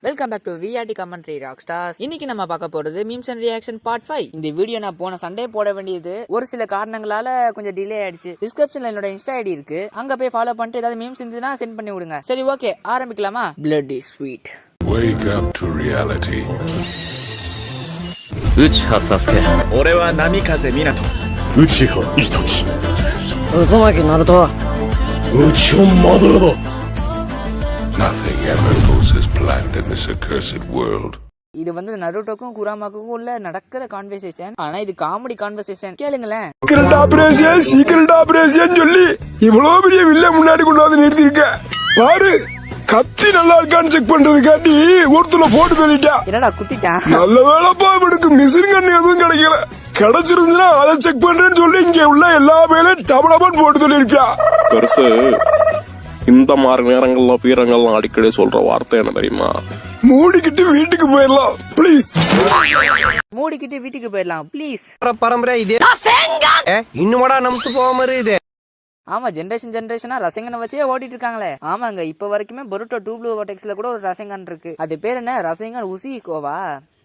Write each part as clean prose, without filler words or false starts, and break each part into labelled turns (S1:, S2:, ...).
S1: Welcome back to VRT commentary rock stars. இன்னைக்கு நம்ம பார்க்க போறது மீம்ஸ் அண்ட் ரியாக்ஷன் பார்ட் 5. இந்த வீடியோ நான் போன சண்டே போட வேண்டியது ஒரு சில காரணங்களால கொஞ்சம் டிலே ஆயிடுச்சு. டிஸ்கிரிப்ஷன்ல என்னோட இன்ஸ்டா ஐடி இருக்கு, அங்க போய் ஃபாலோ பண்ணிட்டு ஏதாவது மீம்ஸ் இருந்துச்சுன்னா சென்ட் பண்ணி விடுங்க. சரி, ஓகே, ஆரம்பிக்கலாமா? Blood is sweet.
S2: Wake up to reality.
S3: Uchiha Sasuke.
S4: 俺は波風湊。
S5: Uchiha Itachi.
S3: Uzumaki Naruto.
S5: Uchiha Madara.
S2: Nothing ever goes as planned in this accursed world.
S1: இது வந்து நருட்டோக்கும் குராமாக்கும் உள்ள நடக்கிற கான்வர்சேஷன். ஆனா இது காமெடி கான்வர்சேஷன். கேளுங்களேன்.
S5: சீக்கிரட் ஆபரேஷன் சொல்லி இவ்வளவு பெரிய வில்ல முன்னாடி கொண்டு வந்து நிறுத்திருக்க பாரு. கத்தி நல்லா இருக்கான்னு செக் பண்றதுக்காண்டி ஒருத்தனை போட்டு தள்ளிட்டா.
S1: என்னடா குத்திட்டான்?
S5: நல்ல வேலைப்பா, இவனுக்கு மிஷின் கண்ணு எதுவும் கிடைக்கல. கிடைச்சிருந்துன்னா அதை செக் பண்றேன்னு சொல்லி இங்க உள்ள எல்லா வேலையும் டபடபான்னு போட்டு தள்ளிருக்கா.
S6: பெருசு இந்த மாதிரி நேரங்கள்ல வீரங்கள்லாம் அடிக்கடி சொல்ற வார்த்தை என்ன தெரியுமா?
S5: மூடிக்கிட்டு வீட்டுக்கு போயிடலாம் பிளீஸ்.
S1: மூடிக்கிட்டு வீட்டுக்கு போயிடலாம் ப்ளீஸ்.
S4: பரம்பரை இதே இன்னுமாடா நமக்கு போகாம இது.
S1: ஆமா, ஜெனரேஷனா ரசங்கனை வச்சே ஓட்டிட்டு இருக்காங்களே. ஆமாங்க, இப்ப வரைக்குமே பொருட்டோ டூ ப்ளூ வார்டெக்ஸ்ல கூட ஒரு ரசங்கன் இருக்கு. அது பேர் என்ன? ரசங்கன் உசி கோவா.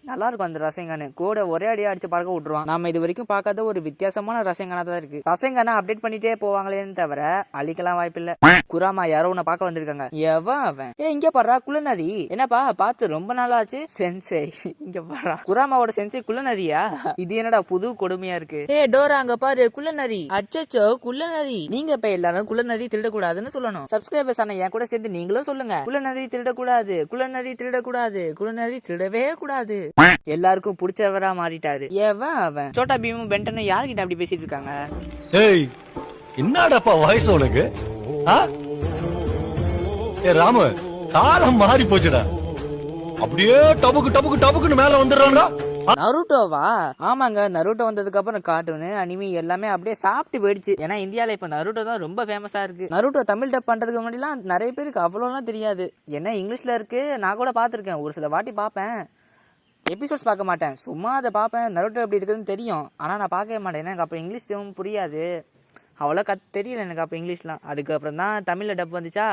S1: நல்லா இருக்கும் அந்த ரசங்கன்னு. கூட ஒரே அடியா அடிச்சு பறக்க விட்டுருவான். நம்ம இது வரைக்கும் பார்க்காத ஒரு வித்தியாசமான ரசங்கனா தான் இருக்கு. ரசங்கனை அப்டேட் பண்ணிட்டே போவாங்களேன்னு தவிர அழிக்கலாம் வாய்ப்பில்ல. குராமா யாரோ உன்னை பார்க்க வந்திருக்காங்க. எவன் அவன்? இங்க பாரு, குள்ளநரி. என்னப்பா பார்த்து ரொம்ப நாளாச்சு? சென்சே இங்க பாரு. குராமாவோட சென்சே குள்ளநரியா? இது என்னடா புது கொடுமையா இருக்கு. டோரா அங்க பாரு, குள்ளநரி. அச்சச்சோ, குள்ளநரி. நீங்க இப்ப எல்லாரும் குள்ளநரி திருடக்கூடாதுன்னு சொல்லணும். சப்ஸ்கிரைபர்ஸ் ஆன என் கூட சேர்ந்து நீங்களும் சொல்லுங்க, குள்ளநரி திருடக்கூடாது, குள்ளநரி திருடக்கூடாது, குள்ளநரி திருடவே கூடாது. எல்லாருக்கும் பிடிச்சவரா மாறிட்டாரு. எவன் அவன்? சோட்டா பீமும் பென்டனும் யாருக்கிட்ட அப்படி பேசிட்டு இருக்காங்க?
S7: ஏய், என்னடாப்பா வாய்ஸ் உனக்கு? ஏ ராமு, காலம் மாறி போச்சுடா. அப்படியே டபுக்கு டபுக்கு டபுக்குன்னு மேல வந்துடுறாங்க.
S1: நருட்டோவா? ஆமாங்க, நருட்டோ வந்ததுக்கு அப்புறம் கார்ட்டூனு அனிமி எல்லாமே அப்படியே சாப்பிட்டு போயிடுச்சு. ஏன்னா இந்தியால இப்ப நருட்டோ தான் ரொம்ப ஃபேமஸா இருக்கு. நருட்டோ தமிழ் டப் பண்றதுக்கு முன்னாடிலாம் நிறைய பேருக்கு அவ்வளோலாம் தெரியாது. ஏன்னா இங்கிலீஷ்ல இருக்கு. நான் கூட பாத்திருக்கேன், ஒரு சில வாட்டி பாப்பேன். எபிசோட்ஸ் பார்க்க மாட்டேன், சும்மா அதை பார்ப்பேன். நருட்டோ எப்படி இருக்குதுன்னு தெரியும், ஆனால் நான் பார்க்கவே மாட்டேன். ஏன்னா எனக்கு அப்போ இங்கிலீஷ் புரியாது, அவ்வளோ தெரியல எனக்கு அப்போ இங்கிலீஷ்லாம். அதுக்கப்புறம் தான் தமிழில் டப் வந்துச்சா,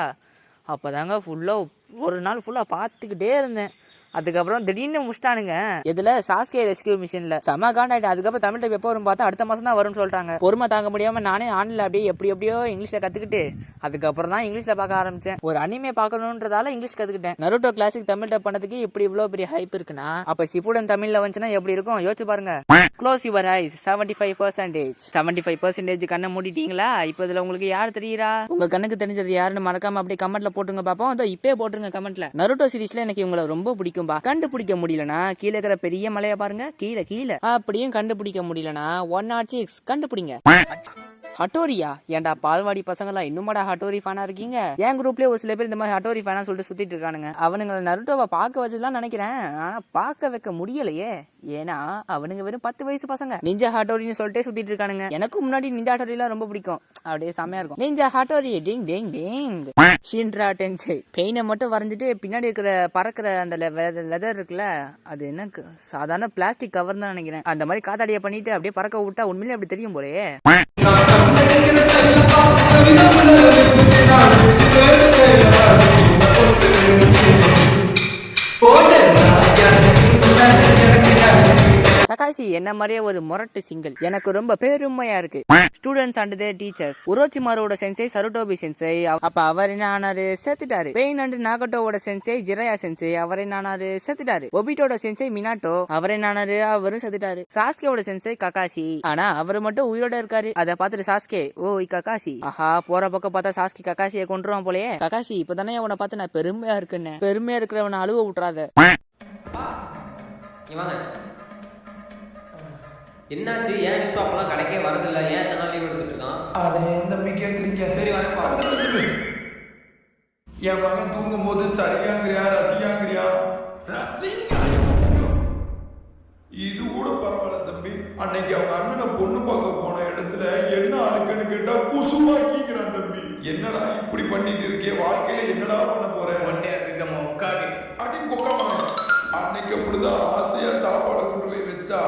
S1: அப்போ தாங்க ஃபுல்லாக ஒரு நாள் ஃபுல்லாக பார்த்துக்கிட்டே இருந்தேன். அதுக்கப்புறம் திடீர்னு முடிச்சிட்டானுங்க. இதுல சாஸ்கே ரெஸ்கியூ மிஷன்ல செம காண்டாயிட்டு. அதுக்கப்புறம் தமிழ் டைப் எப்போ வரும் பார்த்தா அடுத்த மாசம் தான் வரும்னு சொல்றாங்க. பொறுமை தாங்க முடியாம நானே ஆன்லைன்ல அப்படியே எப்படியோ இங்கிலீஷ்ல கத்துக்கிட்டு அதுக்கப்புறம் தான் இங்கிலீஷ்ல பார்க்க ஆரம்பிச்சேன். ஒரு அனிமே பார்க்கணுன்றதால இங்கிலீஷ் கத்துக்கிட்டேன். நருட்டோ கிளாசிக் தமிழ் டைப் பண்ணதுக்கு இப்படி இவ்வளவு பெரிய ஹைப் இருக்குன்னா, அப்ப ஷிப்புடன் தமிழ்ல வந்துச்சுன்னா எப்படி இருக்கும் யோசிச்சு பாருங்க. Close your eyes. 75% கண்ணை மூடிட்டீங்களா? இப்ப இதுல உங்களுக்கு யார் தெரியுறா? உங்க கண்ணுக்கு தெரிஞ்சது யாருன்னு மறக்காம அப்படியே கமெண்ட்ல போட்டுருங்க பாப்போம். அதோ இப்பே போட்டுருங்க கமெண்ட்ல. நருட்டோ சீரிஸ்ல எனக்கு இவங்களை ரொம்ப பிடிக்கும். கண்டுபிடிக்க முடியலனா கீழே இருக்கிற பெரிய மலையை பாருங்க, கீழே அப்படியும் கண்டுபிடிக்க முடியலனா 106 கண்டுபிடிங்க. ஹட்டோரியா? ஏன்டா பால்வாடி பசங்களா இன்னுமாடா ஹட்டோரி ஃபேனா இருக்கீங்க? என் குரூப்லயே ஒரு சில பேர் இந்த மாதிரி ஹட்டோரி ஃபேனா சொல்லிட்டு சுத்திட்டு இருக்கானுங்க. அவனுங்க நருட்டோவை பார்க்க வச்சதுலாம் நினைக்கிறேன், ஆனா பார்க்க வைக்க முடியலையே. ஏன்னா அவனுங்க வெறும் 10 வயசு பசங்க. நிஞ்சா ஹட்டோரின்னு சொல்லிட்டே சுத்திட்டு இருக்கானுங்க. எனக்கு முன்னாடி நிஞ்சா ஹட்டோரி எல்லாம் ரொம்ப பிடிக்கும், அப்படியே செமையா இருக்கும். நிஞ்சா ஹட்டோரி டிங் டிங் டிங். ஷின்ரா டென்சை பெயினை மட்டும் வரைஞ்சிட்டு பின்னாடி இருக்கிற பறக்கிற அந்த லெதர் இருக்குல்ல, அது என்ன சாதாரண பிளாஸ்டிக் கவர் தான் நினைக்கிறேன். அந்த மாதிரி காத்தாடியை பண்ணிட்டு அப்படியே பறக்க விட்டா உண்மையிலே அப்படி தெரியும் போலயே. ககாஷி என்ன மாதிரியே ஒரு மொரட்டு சிங்கிள் எனக்கு ரொம்ப பெருமையா இருக்கு. Students and their teachers. உரோச்சிமாரோட சென்சை சருட்டோபி சென்சை, அப்ப அவர் என்ன ஆனாரு? செத்துட்டாரு. பெயின் அண்ட் நாகட்டோவோட சென்சை ஜிரையா சென்சை, அவர் என்ன ஆனாரு? செத்துட்டாரு. ஒபிட்டோட சென்சை மினாட்டோ, அவர் என்ன ஆனாரு? அவரும் செத்துட்டாரு. சாஸ்கேவோட சென்சை ககாஷி, ஆனா அவர் மட்டும் உயிரோட இருக்காரு. அதை பார்த்துட்டு சாஸ்கே, ஓய் ககாஷி, ஆஹா போற பக்கம் பார்த்தா சாஸ்கி ககாஷியை கொண்டுருவான் போலயே. ககாஷி இப்பதானே அவனை பார்த்து நான் பெருமையா இருக்குன்னு. பெருமையா இருக்கிறவனை அழுவ விட்டுறாத.
S8: என்னாச்சு? ஏன் மிஸ் பாப்பெல்லாம் கடைக்கே வரதில்ல? ஏன் எத்தனை நாள் லீவ் எடுத்துட்டு இருக்கான்?
S9: அதை என் தம்பி கேட்குறீங்க?
S8: சரி வரேன்.
S9: என் மகன் தூங்கும் போது சரியாங்கிறியா ரசிகாங்கிறியா? இது கூட பரவாயில்ல தம்பி. அன்னைக்கு அவங்க அண்ணனை பொண்ணு பார்க்க போன இடத்துல என்ன ஆளுக்குன்னு கேட்டா குசுமாக்கிக்கிறான் தம்பி. என்னடா இப்படி பண்ணிட்டு இருக்கே? வாழ்க்கையில என்னடா பண்ண போறேன்? அடி கொக்காம. அன்னைக்கு அப்படிதான் ஆசையா சாப்பாடு கொண்டு போய் வச்சா,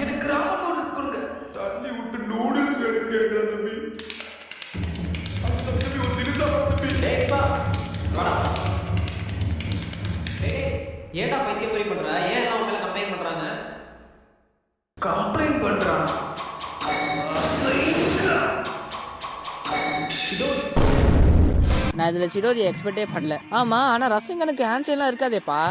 S9: எனக்கு ராமன் நூடுல்ஸ் கொடுங்க, தண்ணி விட்டு நூடுல்ஸ் வேணும் கேட்கிற தம்பி. அது தம்பி ஒரு திரிசா தம்பி.
S8: ஏன்டா பைத்தியம் மாதிரி பண்ற? ஏன் எல்லாம் உன் மேல கம்ப்ளைண்ட் பண்றாங்க?
S9: கம்ப்ளைண்ட் பண்றான்.
S1: நான் இதுல சிடோரி எக்ஸ்பெக்டே பண்ணல. ஆமா, ஆனா ரசங்கனுக்கு ஆன்சர் எல்லாம் இருக்காதேப்பா.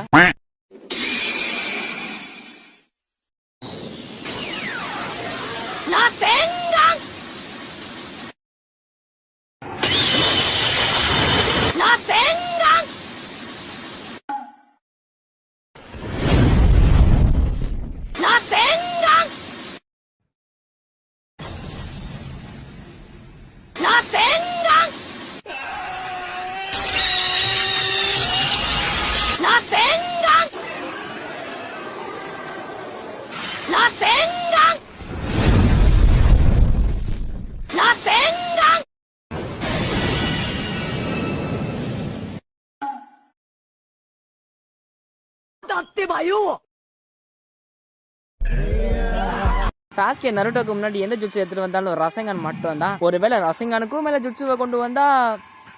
S1: சாஸ்கே நருட்டோக்கு முன்னாடி எந்த ஜுட்சு எடுத்துட்டு வந்தாலும் ரசங்கன் மட்டும் தான். ஒருவேளை ரசங்கனுக்கும் மேல ஜுட்சுவை கொண்டு வந்தா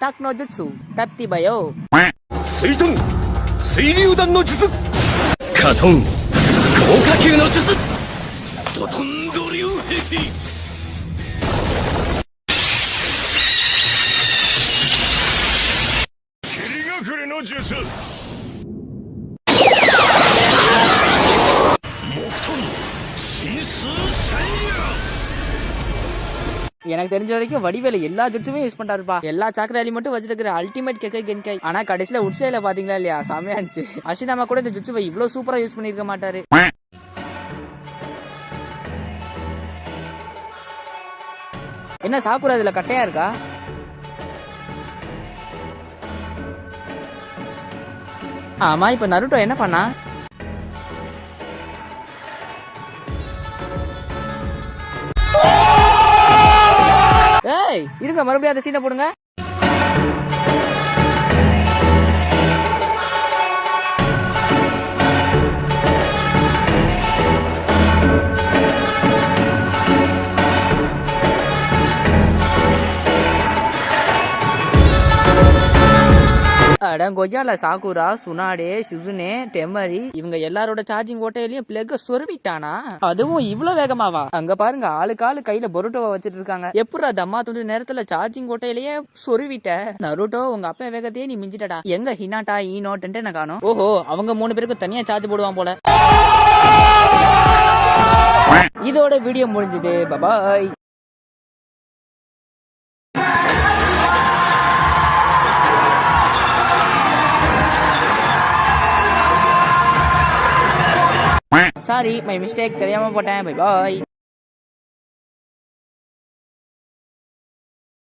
S1: டாக்னோ ஜுட்சு டப்தி பயோ.
S3: 水遁水流弾の術カトン豪華級の術ドトンド流壁霧隠れの術
S1: எனக்கு தெரிஞ்ச வரைக்கும் வடிவேல எல்லா ஜுட்சுமே யூஸ் பண்றாருப்பா. எல்லா சாக்கராலி மட்டும் வச்சிருக்கிற அல்டிமேட் கெக்கை கென்கை. ஆனா கடைசியில உட்சையில பாத்தீங்களா இல்லையா, செமையா இருந்துச்சு. அஷினாமா கூட இந்த ஜுட்சுவை இவ்வளவு சூப்பரா யூஸ் பண்ணிருக்க மாட்டாரு. என்ன சாக்குரா இதுல கட்டையா இருக்கா? ஆமா, இப்ப நருட்டோ என்ன பண்ணா? ஏய் இருங்க, மறுபடியும் அந்த சீனை போடுங்க. கொய்யால சாக்குரா, சுனாடே, சிசுனே, டெமரி இவங்க எல்லாரோட சார்ஜிங் ஓட்டையிலயும் பிளக்க சொருவிட்டானா? அதுவும் இவ்வளவு வேகமாவா? அங்க பாருங்க, ஆளுக்கு ஆளு கையில பொருட்டோவை வச்சிட்டு இருக்காங்க. எப்படா தம்மா துண்டு நேரத்துல சார்ஜிங் ஓட்டையிலேயே சொருவிட்ட? நருட்டோ, உங்க அப்பா வேகத்தையே நீ மிஞ்சிட்டடா. எங்க ஹினாட்டா ஈனோட்டு நான் காணோம். ஓஹோ, அவங்க 3 பேருக்கும் தனியா சார்ஜ் போடுவான் போல. இதோட வீடியோ முடிஞ்சது. பாய். சாரி, மை மிஸ்டேக், தெரியாம போட்டேன். Bye bye.